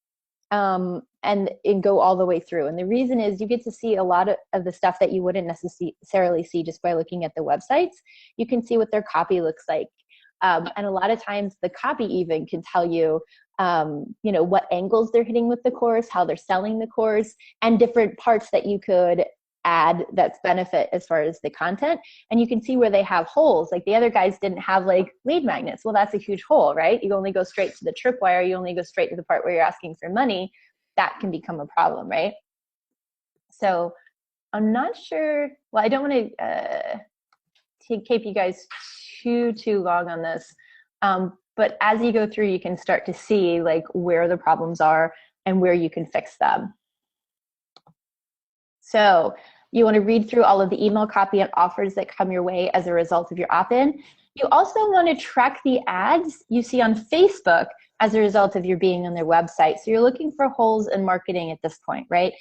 and go all the way through. And the reason is you get to see a lot of the stuff that you wouldn't necessarily see just by looking at the websites. You can see what their copy looks like. And a lot of times the copy even can tell you, what angles they're hitting with the course, how they're selling the course, and different parts that you could add that's benefit as far as the content. And you can see where they have holes. Like the other guys didn't have like lead magnets. Well, that's a huge hole, right? You only go straight to the tripwire. You only go straight to the part where you're asking for money. That can become a problem, right? So I'm not sure. Well, I don't want to keep you guys too long on this. But as you go through, you can start to see like where the problems are and where you can fix them. So you want to read through all of the email copy and offers that come your way as a result of your opt-in. You also want to track the ads you see on Facebook as a result of your being on their website. So you're looking for holes in marketing at this point, right?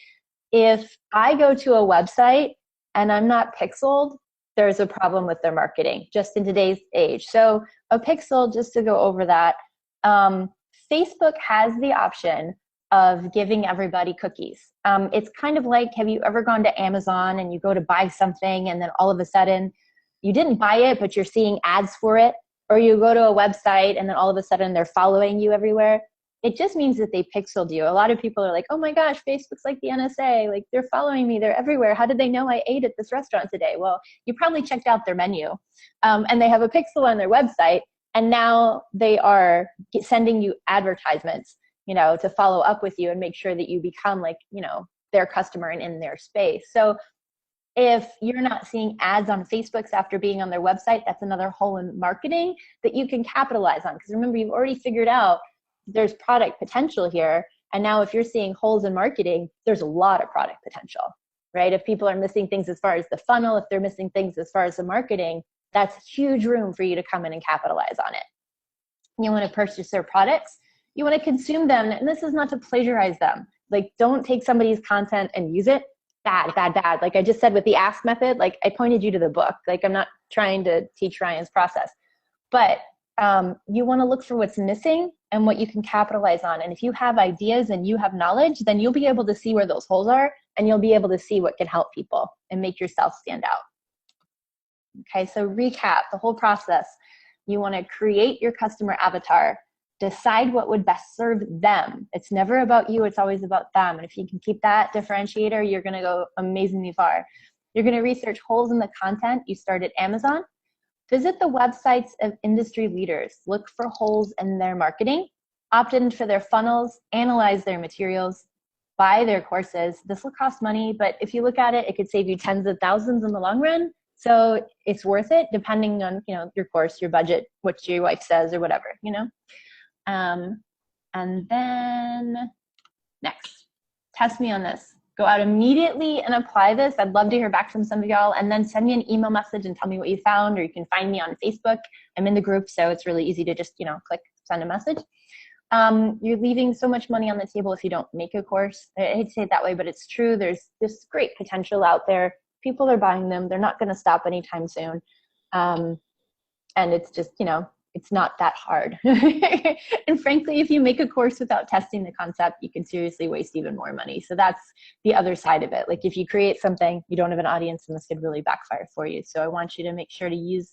If I go to a website and I'm not pixeled, there's a problem with their marketing just in today's age. So a pixel, just to go over that, Facebook has the option of giving everybody cookies. It's kind of like, have you ever gone to Amazon and you go to buy something and then all of a sudden you didn't buy it, but you're seeing ads for it? Or you go to a website and then all of a sudden they're following you everywhere? It just means that they pixeled you. A lot of people are like, oh my gosh, Facebook's like the NSA. Like they're following me, they're everywhere. How did they know I ate at this restaurant today? Well, you probably checked out their menu. And they have a pixel on their website, and now they are sending you advertisements, to follow up with you and make sure that you become like, their customer and in their space. So if you're not seeing ads on Facebooks after being on their website, that's another hole in marketing that you can capitalize on. Because remember, you've already figured out there's product potential here. And now if you're seeing holes in marketing, there's a lot of product potential, right? If people are missing things as far as the funnel, if they're missing things as far as the marketing, that's huge room for you to come in and capitalize on it. You want to purchase their products. You want to consume them. And this is not to plagiarize them. Like, don't take somebody's content and use it. Bad. Like I just said with the ask method, like I pointed you to the book. Like I'm not trying to teach Ryan's process. But you want to look for what's missing and what you can capitalize on. And if you have ideas and you have knowledge, then you'll be able to see where those holes are, and you'll be able to see what can help people and make yourself stand out. Okay, so recap the whole process. You want to create your customer avatar, decide what would best serve them. It's never about you, it's always about them. And if you can keep that differentiator, you're going to go amazingly far. You're going to research holes in the content you start at Amazon. Visit the websites of industry leaders. Look for holes in their marketing. Opt in for their funnels. Analyze their materials. Buy their courses. This will cost money, but if you look at it, it could save you tens of thousands in the long run. So it's worth it, depending on your course, your budget, what your wife says, or whatever. And then next, test me on this. Go out immediately and apply this. I'd love to hear back from some of y'all, and then send me an email message and tell me what you found, or you can find me on Facebook. I'm in the group, so it's really easy to just, click send a message. You're leaving so much money on the table if you don't make a course. I hate to say it that way, but it's true. There's this great potential out there. People are buying them. They're not going to stop anytime soon. And it's just, it's not that hard. And frankly, if you make a course without testing the concept, you can seriously waste even more money. So that's the other side of it. Like if you create something, you don't have an audience, and this could really backfire for you. So I want you to make sure to use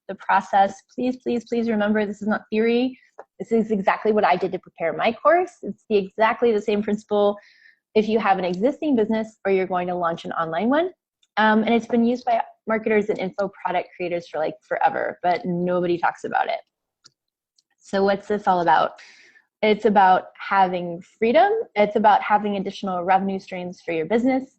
the process. Please, please, please remember, this is not theory. This is exactly what I did to prepare my course. It's exactly the same principle if you have an existing business or you're going to launch an online one. And it's been used by marketers and info product creators for like forever, but nobody talks about it. So what's this all about? It's about having freedom. It's about having additional revenue streams for your business.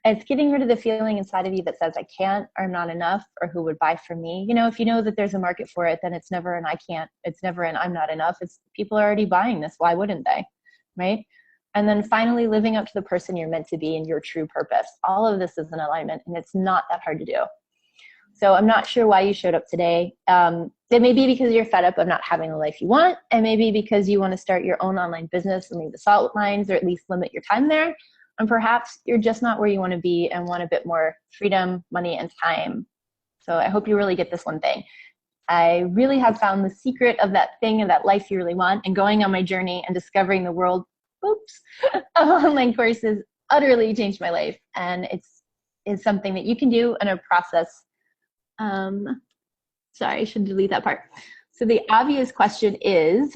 It's getting rid of the feeling inside of you that says I can't, or I'm not enough, or who would buy from me. You know, if you know that there's a market for it, then it's never an I can't, it's never an I'm not enough. It's people are already buying this. Why wouldn't they? Right? And then finally living up to the person you're meant to be and your true purpose. All of this is in alignment, and it's not that hard to do. So I'm not sure why you showed up today. It may be because you're fed up of not having the life you want, and maybe because you want to start your own online business and leave the salt lines, or at least limit your time there. And perhaps you're just not where you want to be and want a bit more freedom, money, and time. So I hope you really get this one thing. I really have found the secret of that thing and that life you really want, and going on my journey and discovering the world, of online courses utterly changed my life. And it's something that you can do in a process. Sorry, I should delete that part. So the obvious question is,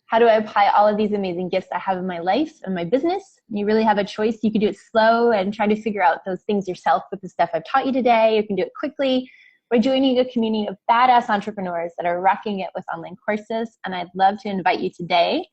how do I apply all of these amazing gifts I have in my life and my business? You really have a choice. You can do it slow and try to figure out those things yourself with the stuff I've taught you today. You can do it quickly by joining a community of badass entrepreneurs that are rocking it with online courses. And I'd love to invite you today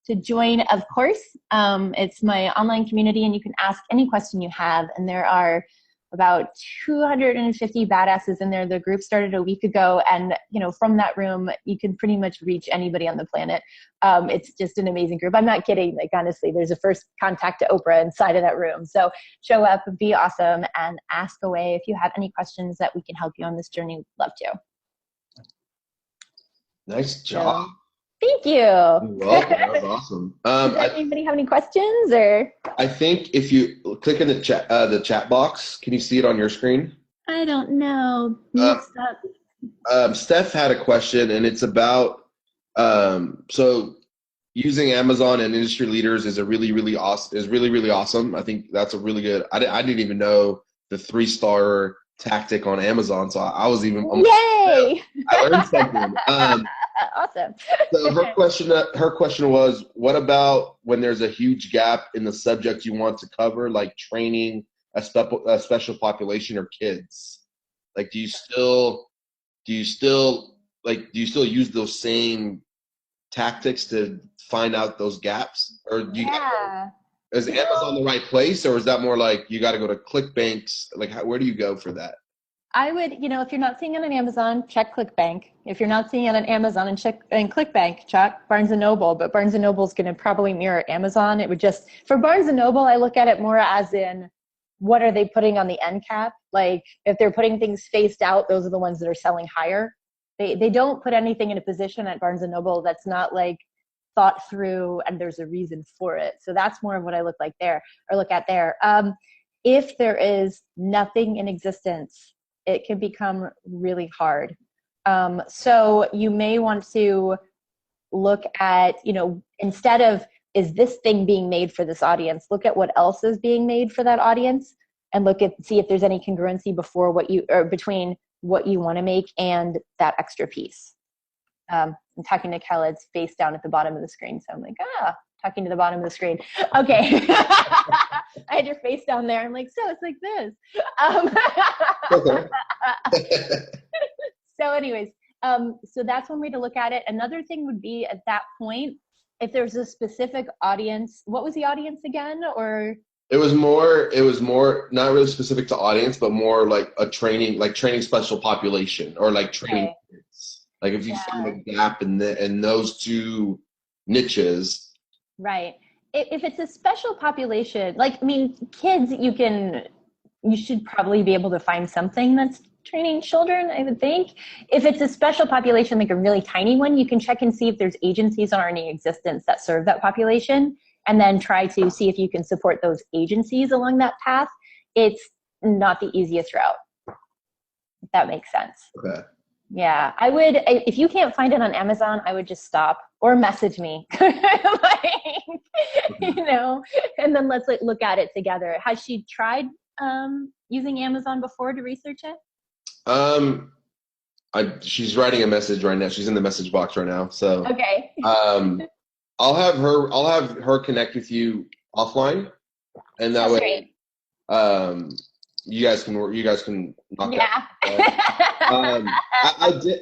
to join, of course. It's my online community, and you can ask any question you have. And there are about 250 badasses in there. The group started a week ago, and from that room, you can pretty much reach anybody on the planet. It's just an amazing group. I'm not kidding. Like, honestly, there's a first contact to Oprah inside of that room. So show up, be awesome, and ask away. If you have any questions that we can help you on this journey, we'd love to. Nice job. Thank you. You're welcome. That was awesome. Does anybody have any questions? Or I think if you click in the chat box, can you see it on your screen? I don't know. Steph had a question, and it's about so using Amazon and industry leaders is really awesome. I think that's a really good. I didn't even know the 3-star tactic on Amazon, so I was even yay! I learned something. Awesome. So her question was, what about when there's a huge gap in the subject you want to cover, like training a special population or kids? Like, do you still use those same tactics to find out those gaps, or is Amazon the right place, or is that more like you got to go to ClickBanks? Like, where do you go for that? I would, if you're not seeing it on Amazon, check ClickBank. If you're not seeing it on Amazon and ClickBank, check Barnes & Noble. But Barnes & Noble is going to probably mirror Amazon. It would just, for Barnes & Noble, I look at it more as in, what are they putting on the end cap? Like, if they're putting things spaced out, those are the ones that are selling higher. They don't put anything in a position at Barnes & Noble that's not like thought through and there's a reason for it. So that's more of what I look at there. If there is nothing in existence, it can become really hard. So you may want to look at, instead of, is this thing being made for this audience, look at what else is being made for that audience, and see if there's any congruency between what you want to make and that extra piece. I'm talking to Khaled's face down at the bottom of the screen. So I'm like, talking to the bottom of the screen. Okay. I had your face down there. I'm like, so it's like this. So anyways, so that's one way to look at it. Another thing would be, at that point, if there's a specific audience, what was the audience again? Or it was more not really specific to audience, but more like training special population, or like training kids. Like, if you find a gap in those two niches. Right. If it's a special population, kids, you should probably be able to find something that's training children, I would think. If it's a special population, like a really tiny one, you can check and see if there's agencies already in existence that serve that population, and then try to see if you can support those agencies along that path. It's not the easiest route, if that makes sense. Okay. Yeah, if you can't find it on Amazon, I would just stop or message me, and then let's look at it together. Has she tried using Amazon before to research it? She's writing a message right now. She's in the message box right now. So okay. I'll have her connect with you offline, and that way, you guys can knock out.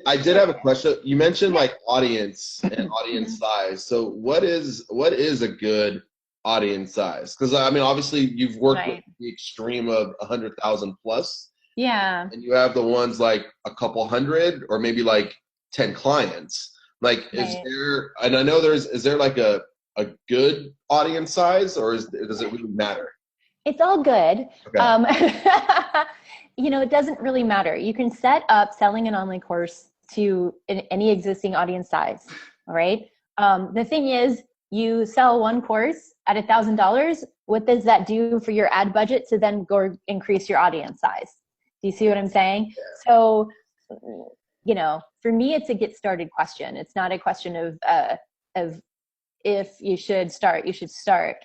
I did have a question. You mentioned like audience and audience size. So what is a good audience size? Because I mean, obviously you've worked with Right. the extreme of 100,000 plus, Yeah. and you have the ones like a couple hundred or maybe like 10 clients. Like, is Right. there? And I know is there like a good audience size, or does it really matter? It's all good. Okay. It doesn't really matter. You can set up selling an online course to any existing audience size. All right. The thing is, you sell one course at $1,000. What does that do for your ad budget to then go increase your audience size? Do you see what I'm saying? Yeah. So, for me, it's a get started question. It's not a question of if you should start, you should start.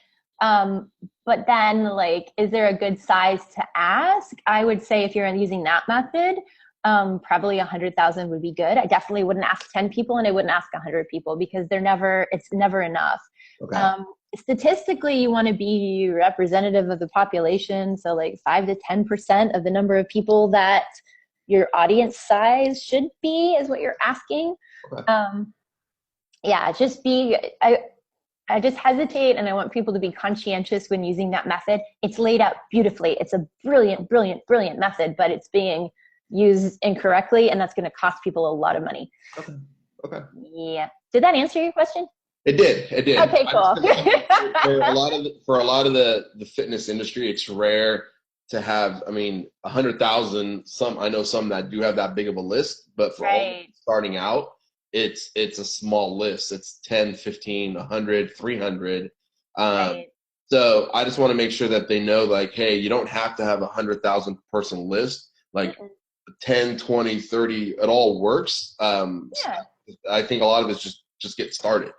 But then, like, is there a good size to ask? I would say if you're using that method, probably 100,000 would be good. I definitely wouldn't ask 10 people, and I wouldn't ask 100 people, because it's never enough. Okay. Statistically, you want to be representative of the population. So like 5 to 10% of the number of people that your audience size should be is what you're asking. Okay. I just hesitate, and I want people to be conscientious when using that method. It's laid out beautifully. It's a brilliant, brilliant, brilliant method, but it's being used incorrectly, and that's going to cost people a lot of money. Okay. Okay. Yeah. Did that answer your question? It did. Okay, cool. For a lot of the fitness industry, it's rare to have, I mean, 100,000. I know some that do have that big of a list, but for all starting out, it's a small list. It's 10, 15, 100, 300. Right. So I just want to make sure that they know, like, hey, you don't have to have 100,000 person list. Like 10, 20, 30, it all works. I think a lot of it's just get started.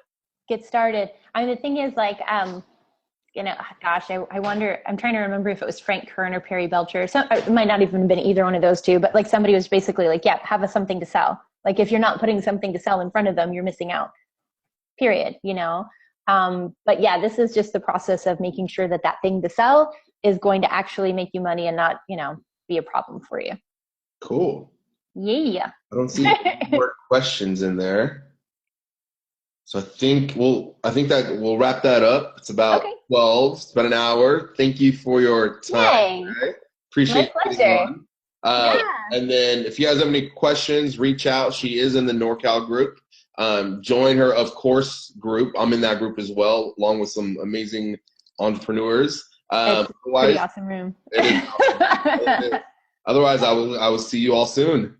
Get started. I mean, the thing is, like, gosh, I wonder, I'm trying to remember if it was Frank Kern or Perry Belcher. So it might not even have been either one of those two, but like somebody was basically like, yeah, have something to sell. Like, if you're not putting something to sell in front of them, you're missing out, period, But yeah, this is just the process of making sure that thing to sell is going to actually make you money and not, be a problem for you. Cool. Yeah. I don't see any more questions in there. So I think that we'll wrap that up. It's about 12. It's about an hour. Thank you for your time. Okay? Appreciate My pleasure. And then if you guys have any questions, reach out. She is in the NorCal group. Join her, of course, group. I'm in that group as well, along with some amazing entrepreneurs. It's a pretty awesome room. It is awesome. Otherwise, I will see you all soon.